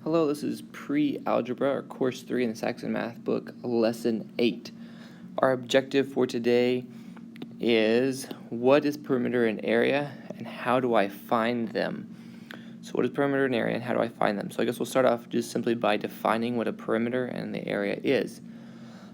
Hello, this is Pre-Algebra, or Course 3 in the Saxon Math book, Lesson 8. Our objective for today is what is perimeter and area, and how do I find them? So what is perimeter and area, and how do I find them? So I guess we'll start off just simply by defining what a perimeter and the area is.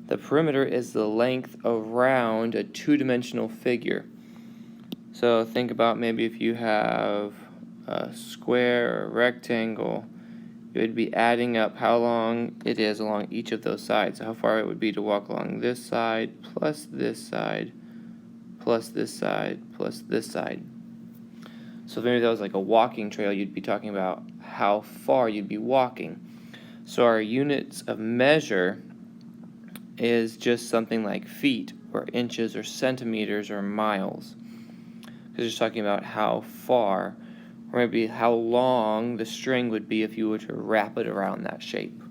The perimeter is the length around a two-dimensional figure. So think about maybe if you have a square or a rectangle, you would be adding up how long it is along each of those sides. So how far it would be to walk along this side, plus this side, plus this side, plus this side. So if maybe that was like a walking trail, you'd be talking about how far you'd be walking. So our units of measure is just something like feet, or inches, or centimeters, or miles. Because it's talking about how far, or maybe how long the string would be if you were to wrap it around that shape.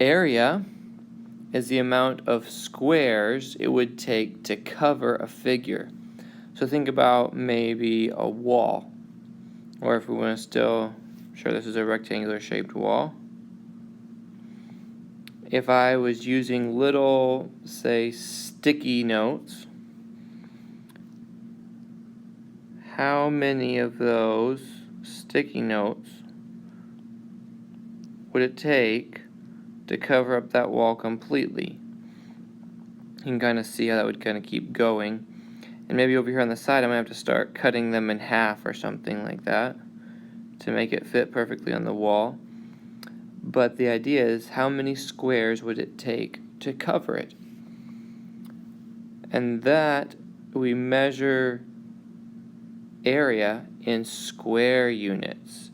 Area is the amount of squares it would take to cover a figure. So think about maybe a wall, or if we want to still, sure, this is a rectangular shaped wall. If I was using little, say, sticky notes, how many of those sticky notes would it take to cover up that wall completely? You can kind of see how that would kind of keep going. And maybe over here on the side, I might have to start cutting them in half or something like that to make it fit perfectly on the wall. But the idea is, how many squares would it take to cover it? And that we measure area in square units,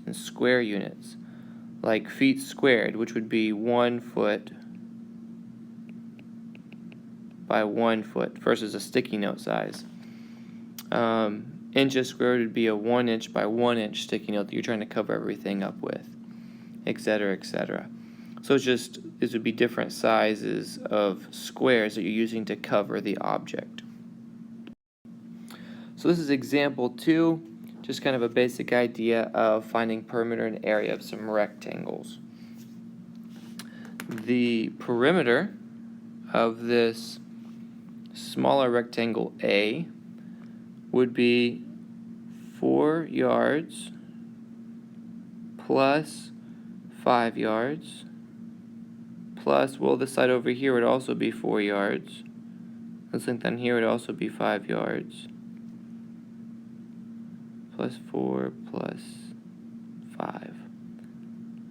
like feet squared, which would be 1 foot by 1 foot versus a sticky note size. Inches squared would be a 1 inch by 1 inch sticky note that you're trying to cover everything up with, etc., etc. So it's just, these would be different sizes of squares that you're using to cover the object. So this is example 2, just kind of a basic idea of finding perimeter and area of some rectangles. The perimeter of this smaller rectangle A would be 4 yards plus 5 yards plus, well, this side over here would also be 4 yards. This length on here would also be 5 yards. Plus 4 plus 5.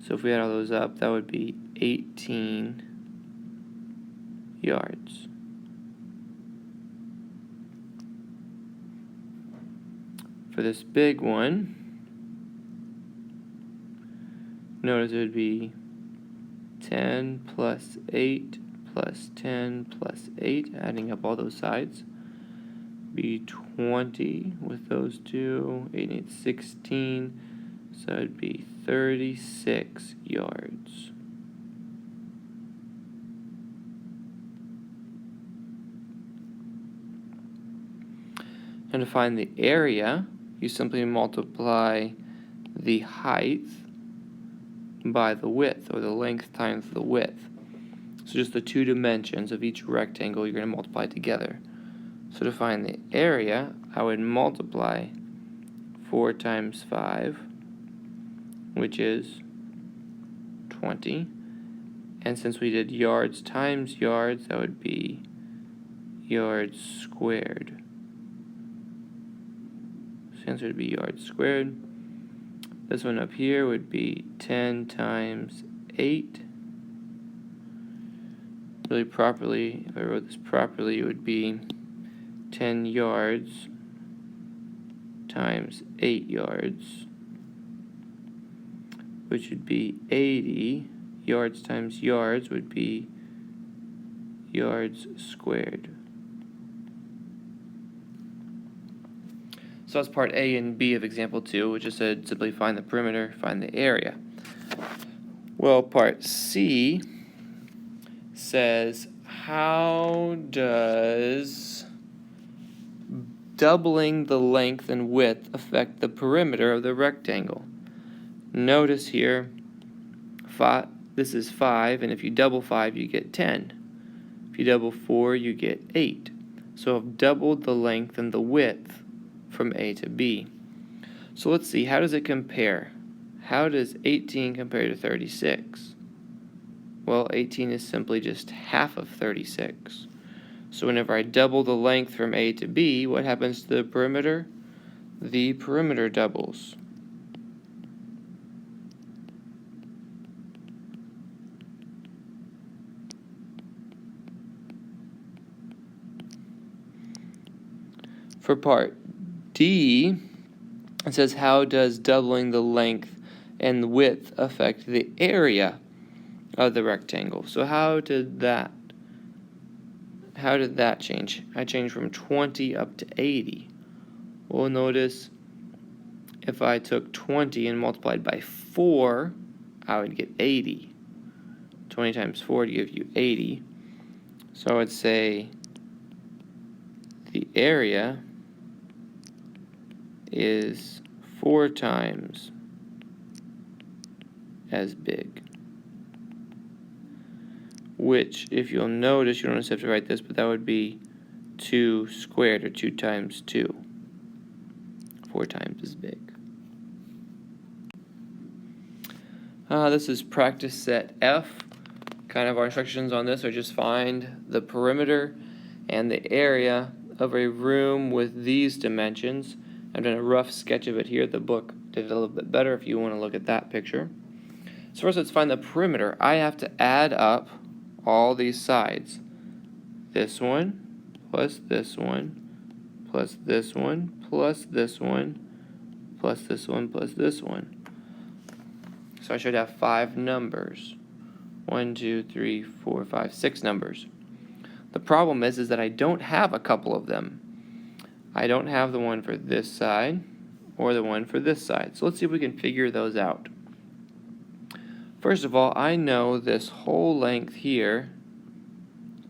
So if we add all those up, that would be 18 yards. For this big one, notice it would be 10 plus 8 plus 10 plus 8, adding up all those sides. Be 20 with those two, 8 and 8, 16, so it'd be 36 yards. And to find the area, you simply multiply the height by the width, or the length times the width. So just the two dimensions of each rectangle you're going to multiply together. So to find the area, I would multiply 4 times 5, which is 20. And since we did yards times yards, that would be yards squared. So the answer would be yards squared. This one up here would be 10 times 8. Really properly, if I wrote this properly, it would be 10 yards times 8 yards, which would be 80. Yards times yards would be yards squared. So that's part A and B of example 2, which just said simply find the perimeter, find the area. Well, part C says, how does doubling the length and width affect the perimeter of the rectangle? notice here, this is 5, and if you double 5, you get 10. If you double 4, you get 8. So I've doubled the length and the width from A to B. So let's see, how does it compare? How does 18 compare to 36? Well, 18 is simply just half of 36. So whenever I double the length from A to B, what happens to the perimeter? The perimeter doubles. For part D, it says, how does doubling the length and width affect the area of the rectangle? So how did that change? I changed from 20 up to 80. Well, notice if I took 20 and multiplied by 4, I would get 80. 20 times 4 would give you 80. So I would say the area is 4 times as big. Which, if you'll notice, you don't have to write this, but that would be 2 squared, or 2 times 2. 4 times as big. This is practice set F. Kind of our instructions on this are just find the perimeter and the area of a room with these dimensions. I've done a rough sketch of it here. The book did it a little bit better if you want to look at that picture. So first, let's find the perimeter. I have to add up all these sides. This one, plus this one, plus this one, plus this one, plus this one, plus this one. So I should have 5 numbers. 1, 2, 3, 4, 5, 6 numbers. The problem is that I don't have a couple of them. I don't have the one for this side or the one for this side. So let's see if we can figure those out. First of all, I know this whole length here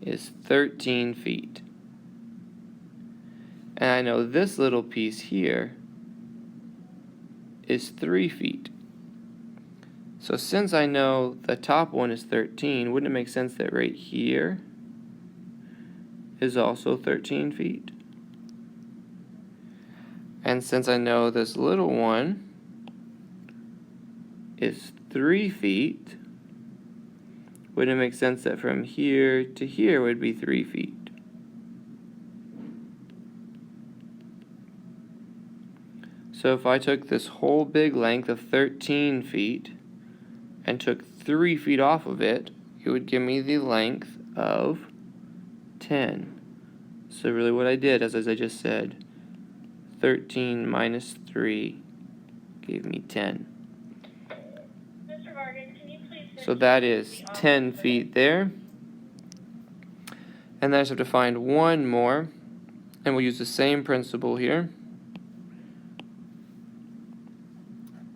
is 13 feet. And I know this little piece here is 3 feet. So since I know the top one is 13, wouldn't it make sense that right here is also 13 feet? And since I know this little one is 3 feet, wouldn't it make sense that from here to here would be 3 feet? So if I took this whole big length of 13 feet and took 3 feet off of it, it would give me the length of 10. So really what I did is, as I just said, 13 minus 3 gave me 10. Mr. Morgan, can you please So that is 10 feet there. And then I just have to find one more, and we'll use the same principle here.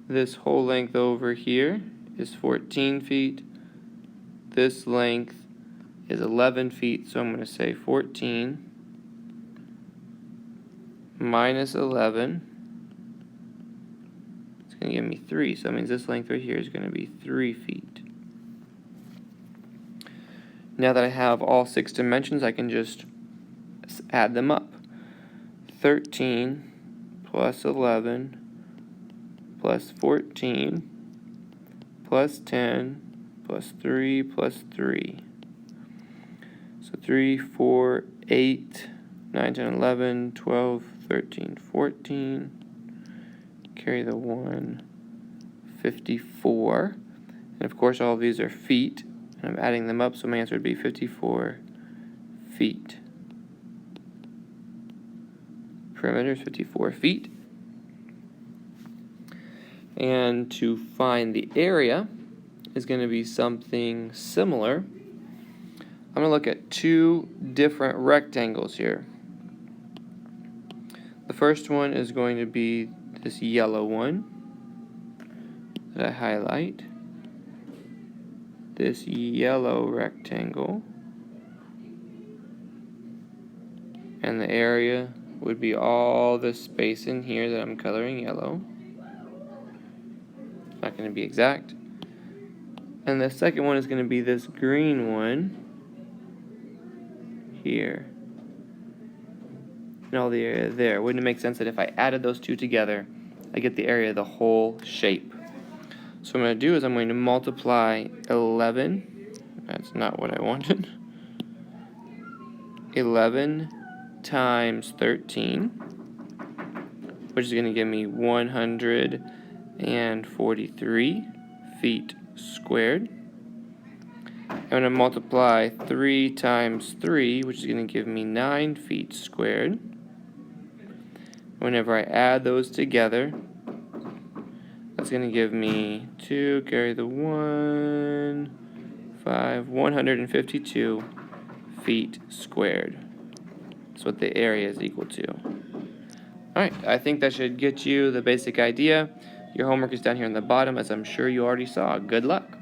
This whole length over here is 14 feet. This length is 11 feet, so I'm going to say 14 minus 11. It's going to give me 3, so that means this length right here is going to be 3 feet. Now that I have all 6 dimensions, I can just add them up. 13 plus 11 plus 14 plus 10 plus 3 plus 3. So 3, 4, 8, 9, 10, 11, 12, 13, 14. Carry the 1, 54. And of course all of these are feet. And I'm adding them up, so my answer would be 54 feet. Perimeter is 54 feet. And to find the area is going to be something similar. I'm going to look at 2 different rectangles here. The first one is going to be this yellow one that I highlight. This yellow rectangle. And the area would be all the space in here that I'm coloring yellow. I not going to be exact. And the second one is going to be this green one here. And all the area there. Wouldn't it make sense that if I added those two together, I get the area of the whole shape? So what I'm going to do is I'm going to multiply 11. That's not what I wanted. 11 times 13, which is going to give me 143 feet squared. I'm going to multiply 3 times 3, which is going to give me 9 feet squared. Whenever I add those together, that's going to give me 2, carry the 1, 5, 152 feet squared. That's what the area is equal to. Alright, I think that should get you the basic idea. Your homework is down here on the bottom, as I'm sure you already saw. Good luck.